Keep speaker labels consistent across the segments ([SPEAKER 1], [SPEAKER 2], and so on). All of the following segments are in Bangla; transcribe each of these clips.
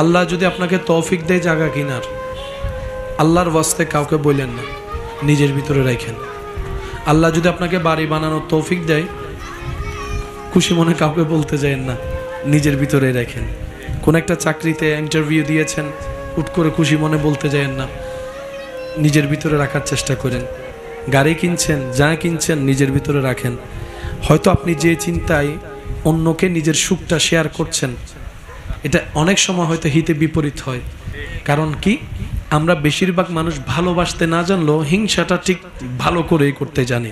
[SPEAKER 1] আল্লাহ যদি আপনাকে তৌফিক দেয় জায়গা কিনার, আল্লাহর ওয়াস্তে কাউকে বললেন না, নিজের ভিতরে রাখেন। আল্লাহ যদি আপনাকে বাড়ি বানানোর তৌফিক দেয়, খুশি মনে কাউকে বলতে যায়েন না, নিজের ভিতরে রাখেন। কোন একটা চাকরিতে ইন্টারভিউ দিয়েছেন, হুট করে খুশি মনে বলতে যায়েন না, নিজের ভিতরে রাখার চেষ্টা করেন। গাড়ি কিনছেন, যা কিনছেন নিজের ভিতরে রাখেন। হয়তো আপনি যে চিন্তায় অন্যকে নিজের সুখটা শেয়ার করছেন, এটা অনেক সময় হয়তো হিতে বিপরীত হয়। কারণ কি, আমরা বেশিরভাগ মানুষ ভালোবাসতে না জানলেও হিংসাটা ঠিক ভালো করেই করতে জানি।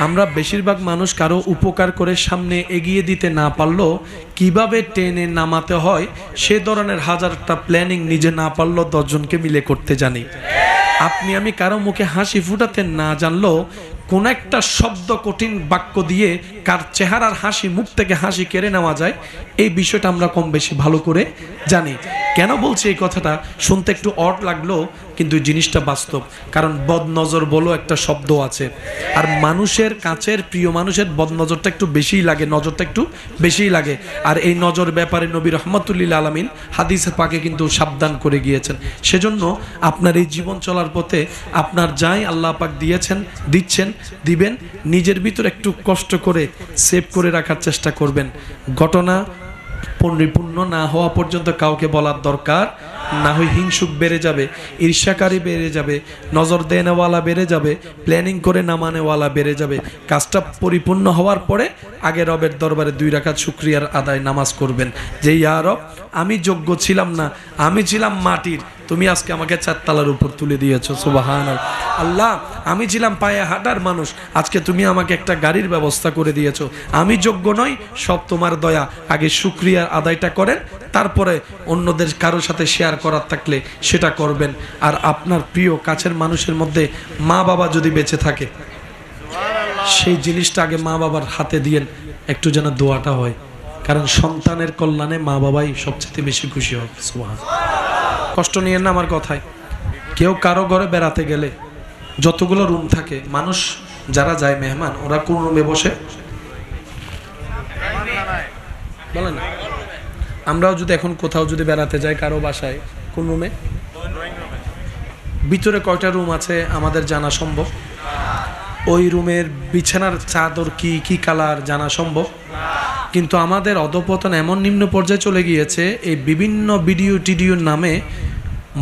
[SPEAKER 1] আমরা বেশিরভাগ মানুষ কারো উপকার করে সামনে এগিয়ে দিতে না পারলেও কিভাবে টেনে নামাতে হয় সে ধরনের হাজারটা প্ল্যানিং নিজে না পারলেও 10 জনকে মিলে করতে জানি। আপনি আমি কারো মুখে হাসি ফুটাতে না জানলেও কোন একটা শব্দ, কঠিন বাক্য দিয়ে কার চেহারার হাসি, মুখ থেকে হাসি কেড়ে নেওয়া যায়, এই বিষয়টা আমরা কম বেশি ভালো করে জানি। কেন বলছি এই কথাটা? শুনতে একটু অড লাগলো, কিন্তু জিনিসটা বাস্তব। কারণ বদনজর বলো একটা শব্দ আছে, আর মানুষের কাছের প্রিয় মানুষের বদনজরটা একটু বেশিই লাগে, নজরটা একটু বেশিই লাগে। আর এই নজর ব্যাপারে নবী রহমতুল্লিল আলামিন হাদিসে পাকে কিন্তু সাবধান করে গিয়েছেন। সেজন্য আপনার এই জীবন চলার পথে আপনার যাই আল্লাহ পাক দিয়েছেন, দিচ্ছেন, দিবেন, নিজের ভিতর একটু কষ্ট করে সেভ করে রাখার চেষ্টা করবেন। ঘটনা পরিপূর্ণ না হওয়া পর্যন্ত কাউকে বলার দরকার না, হয় হিংসুক বেড়ে যাবে, ঈর্ষাকারী বেড়ে যাবে, নজর দেনেওয়ালা বেড়ে যাবে, প্ল্যানিং করে নামানেওয়ালা বেড়ে যাবে। কাজটা পরিপূর্ণ হওয়ার পরে আগে রবের দরবারে 2 রাকাত শুকরিয়ার আদায় নামাজ করবেন, যে ইয়া রব, আমি যোগ্য ছিলাম না, আমি ছিলাম মাটির, তুমি আজকে আমাকে 4 তলার উপর তুলে দিয়েছো, সুবহানাল্লাহ। আল্লাহ, আমি ছিলাম পায়ে হাঁটার মানুষ, আজকে তুমি আমাকে একটা গাড়ির ব্যবস্থা করে দিয়েছো। আমি যোগ্য নই, সব তোমার দয়া। আগে শুকরিয়ার আদায়টা করেন, তারপরে অন্যদের কারোর সাথে শেয়ার করার থাকলে সেটা করবেন। আর আপনার প্রিয় কাছের মানুষের মধ্যে মা বাবা যদি বেঁচে থাকে, সেই জিনিসটা আগে মা বাবার হাতে দিয়েন, একটু যেন দোয়াটা হয়। কারণ সন্তানের কল্যাণে মা বাবাই সবচেয়ে বেশি খুশি হবে। সুবহানাল্লাহ। কষ্ট নিয়েন না আমার কথায়। কেউ কারো ঘরে বেড়াতে গেলে যতগুলো রুম থাকে, মানুষ যারা যায় মেহমান, ওরা কোন রুমে বসে বলেন না? আমরাও যদি এখন কোথাও যদি বেড়াতে যাই কারো বাসায়, কোন রুমে? ভিতরে কয়টা রুম আছে আমাদের জানা সম্ভব? ওই রুমের বিছানার চাদর কি কি কালার জানা সম্ভব? কিন্তু আমাদের অধঃপতন এমন নিম্ন পর্যায়ে চলে গিয়েছে, এই বিভিন্ন ভিডিও টিডিওর নামে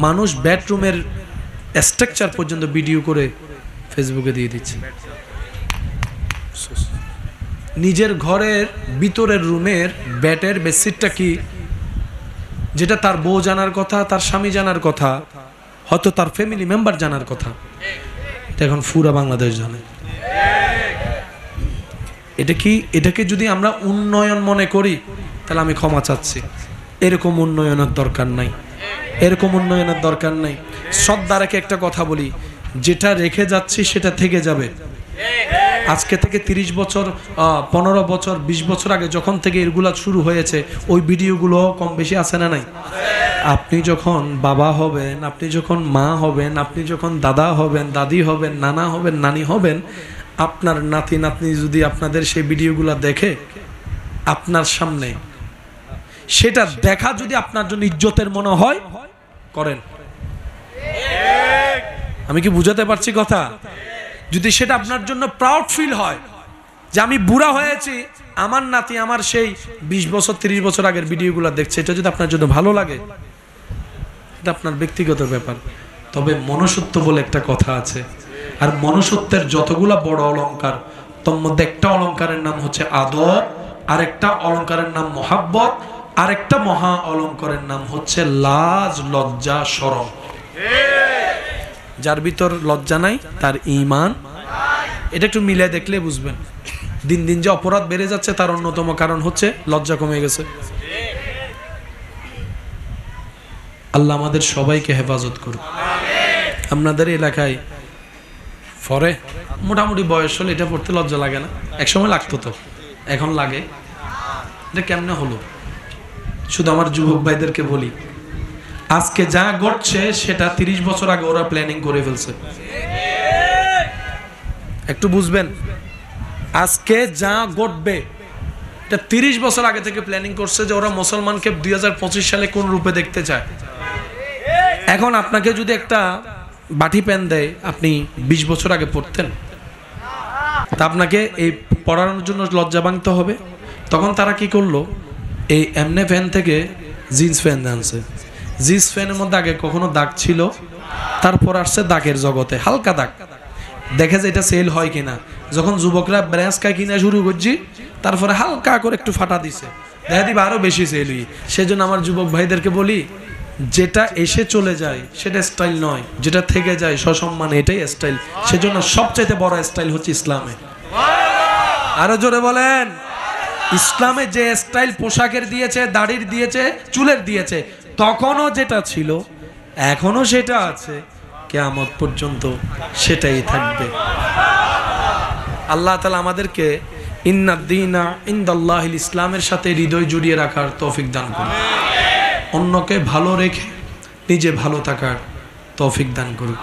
[SPEAKER 1] মানুষ বেডরুমের স্ট্রাকচার পর্যন্ত ভিডিও করে ফেসবুকে দিয়ে দিচ্ছে। নিজের ঘরের ভিতরের রুমের বেডের বেডশিটটা কি, যেটা তার বউ জানার কথা, তার স্বামী জানার কথা, হয়তো তার ফ্যামিলি মেম্বার জানার কথা, এটা এখন পুরা বাংলাদেশ জানে। এটাকে যদি আমরা উন্নয়ন মনে করি, তাহলে আমি ক্ষমা চাচ্ছি। এরকম উন্নয়নের দরকার নাই, এরকম উন্নয়নের দরকার নাই। শ্রদ্ধা রেখে একটা কথা বলি, যেটা রেখে যাচ্ছি সেটা থেকে যাবে। আজকে থেকে 30 বছর, 15 বছর, 20 বছর আগে যখন থেকে এগুলা শুরু হয়েছে, ওই ভিডিওগুলো কম বেশি আছে না নাই? আপনি যখন বাবা হবেন, আপনি যখন মা হবেন, আপনি যখন দাদা হবেন, দাদি হবেন, নানা হবেন, নানি হবেন, আপনার নাতি নাতনি যদি আপনাদের সেই ভিডিওগুলো দেখে আপনার সামনে, সেটা দেখা যদি আপনার জন্য ইজ্জতের মনে হয়, করেন। আমি কি বুঝাতে পারছি কথা? যদি সেটা আপনার জন্য প্রাউড ফিল হয় যে আমি বুড়া হয়েছি, আমার নাতি আমার সেই 20 বছর 30 বছর আগের ভিডিওগুলো দেখছে, এটা যদি আপনার জন্য ভালো লাগে, এটা আপনার ব্যক্তিগত ব্যাপার। তবে মনুষ্যত্ব বলে একটা কথা আছে, আর মনুষ্যত্বের যতগুলা বড় অলংকার, তোর মধ্যে একটা অলংকারের নাম হচ্ছে আদব, আর একটা অলংকারের নাম মহাব্বত, আর একটা মহা অলংকারের নাম হচ্ছে লাজ, লজ্জা, শরম। যার ভিতর লজ্জা নাই তার ঈমান, এটা একটু মিলে দেখলে বুঝবেন। দিন দিন যে অপরাধ বেড়ে যাচ্ছে তার অন্যতম কারণ হচ্ছে লজ্জা কমে গেছে। আল্লাহ আমাদের সবাইকে হেফাজত করুন। আপনাদের এলাকায় পরে মোটামুটি বয়স হলে এটা পড়তে লজ্জা লাগে না? একসময় লাগতো তো, এখন লাগে। এটা কেমনে হলো? শুধু আমার যুবক ভাইদেরকে বলি, আজকে যা ঘটছে সেটা 30 বছর আগে ওরা প্ল্যানিং করে ফেলছে। একটু বুঝবেন, আজকে যা ঘটবে এটা 30 বছর আগে থেকে প্ল্যানিং করছে যে ওরা মুসলমানকে 2025 সালে কোন রূপে দেখতে চায়। এখন আপনাকে যদি একটা বাটি পেন দেয়, আপনি 20 বছর আগে পড়তেন, তা আপনাকে এই পড়ানোর জন্য লজ্জা ভাঙতে হবে। তখন তারা কি করলো, এই এমনে ফ্যান থেকে জিন্স ফ্যান আনছে। জিন্স ফ্যানের মধ্যে আগে কখনো দাগ ছিল, তারপর আসছে দাগের জগতে হালকা দাগ, দেখে যে এটা সেল হয় কিনা। যখন যুবকরা ব্রাঞ্চ কায় কিনা শুরু করছি, তারপরে হালকা করে একটু ফাটা দিছে, দেখা দিবে আরো বেশি সেল হই। সেজন্য আমার যুবক ভাইদেরকে বলি, যেটা এসে চলে যায় সেটা স্টাইল নয়, যেটা থেকে যায় সসম্মানে এটাই স্টাইল। সেজন্য সবচেয়ে বড় স্টাইল হচ্ছে ইসলামে। আরো জোরে বলেন, ইসলামে যে স্টাইল পোশাকের দিয়েছে, দাড়ির দিয়েছে, চুলের দিয়েছে, তখনও যেটা ছিল এখনো সেটা আছে, কিয়ামত পর্যন্ত সেটাই থাকবে। আল্লাহ তাআলা আমাদেরকে ইন্নাদ-দীনা ইনদাল্লাহিল ইসলামের সাথে হৃদয় জড়িয়ে রাখার তৌফিক দান করুন, অন্যকে ভালো রেখে নিজে ভালো থাকার তৌফিক দান করুন।